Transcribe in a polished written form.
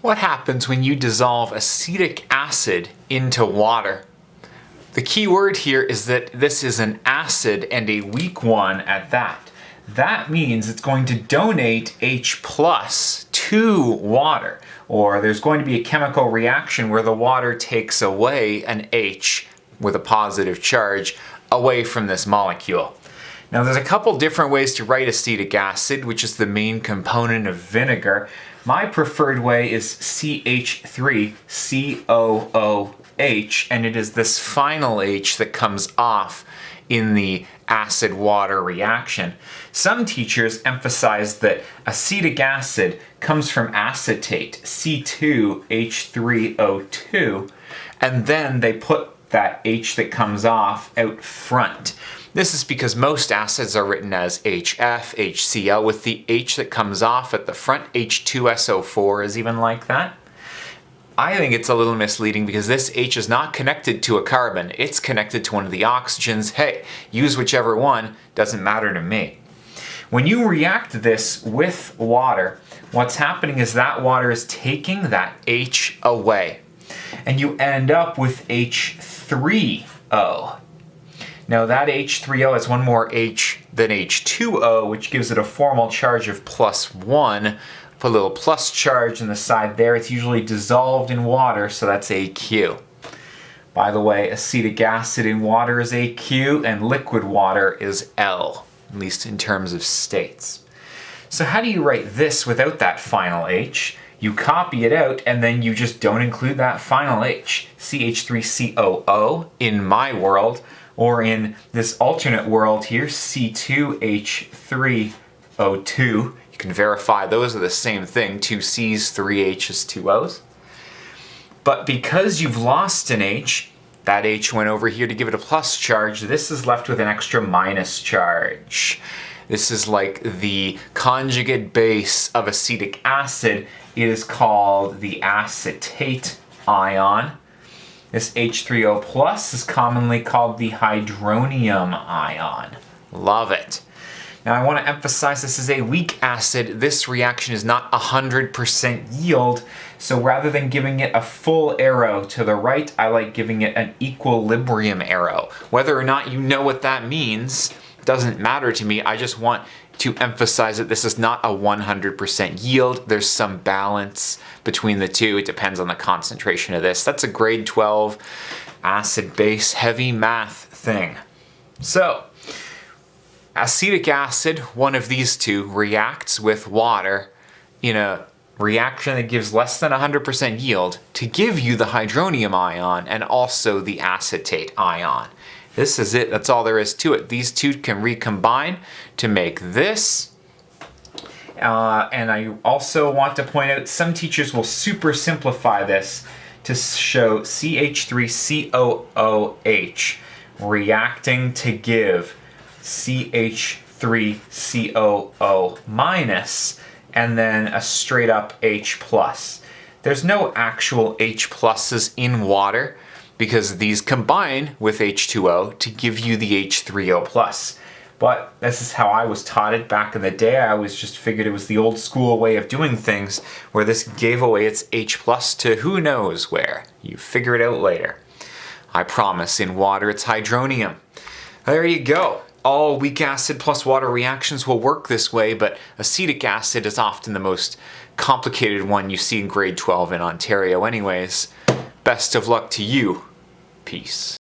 What happens when you dissolve acetic acid into water? The key word here is that this is an acid and a weak one at that. That means it's going to donate H+ to water, or there's going to be a chemical reaction where the water takes away an H with a positive charge away from this molecule. Now there's a couple different ways to write acetic acid, which is the main component of vinegar. My preferred way is CH3COOH, and it is this final H that comes off in the acid-water reaction. Some teachers emphasize that acetic acid comes from acetate, C2H3O2, and then they put that H that comes off out front. This is because most acids are written as HF, HCl, with the H that comes off at the front. H2SO4 is even like that. I think it's a little misleading because this H is not connected to a carbon. It's connected to one of the oxygens. Hey, use whichever one, doesn't matter to me. When you react this with water, what's happening is that water is taking that H away, and you end up with H3O. Now that H3O has one more H than H2O, which gives it a formal charge of +1. Put a little plus charge on the side there. It's usually dissolved in water, so that's AQ. By the way, acetic acid in water is AQ and liquid water is L, at least in terms of states. So how do you write this without that final H? You copy it out and then you just don't include that final H. CH3COO in my world, or in this alternate world here, C2H3O2. You can verify those are the same thing, 2 C's, 3 H's, 2 O's. But because you've lost an H, that H went over here to give it a plus charge, this is left with an extra minus charge. This is like the conjugate base of acetic acid. It is called the acetate ion. This H3O plus is commonly called the hydronium ion. Love it. Now I want to emphasize this is a weak acid. This reaction is not 100% yield, so rather than giving it a full arrow to the right, I like giving it an equilibrium arrow. Whether or not you know what that means doesn't matter to me. I just want to emphasize that this is not a 100% yield. There's some balance between the two. It depends on the concentration of this. That's a grade 12 acid-base heavy math thing. So, acetic acid, one of these two, reacts with water in a reaction that gives less than 100% yield to give you the hydronium ion and also the acetate ion. This is it. That's all there is to it. These two can recombine to make this. And I also want to point out some teachers will super simplify this to show CH3COOH reacting to give CH3COO minus and then a straight up H plus. There's no actual H pluses in water because these combine with H2O to give you the H3O plus. But this is how I was taught it back in the day. I always just figured it was the old school way of doing things where this gave away its H plus to who knows where. You figure it out later. I promise in water it's hydronium. There you go. All weak acid plus water reactions will work this way, but acetic acid is often the most complicated one you see in grade 12 in Ontario anyways. Best of luck to you. Peace.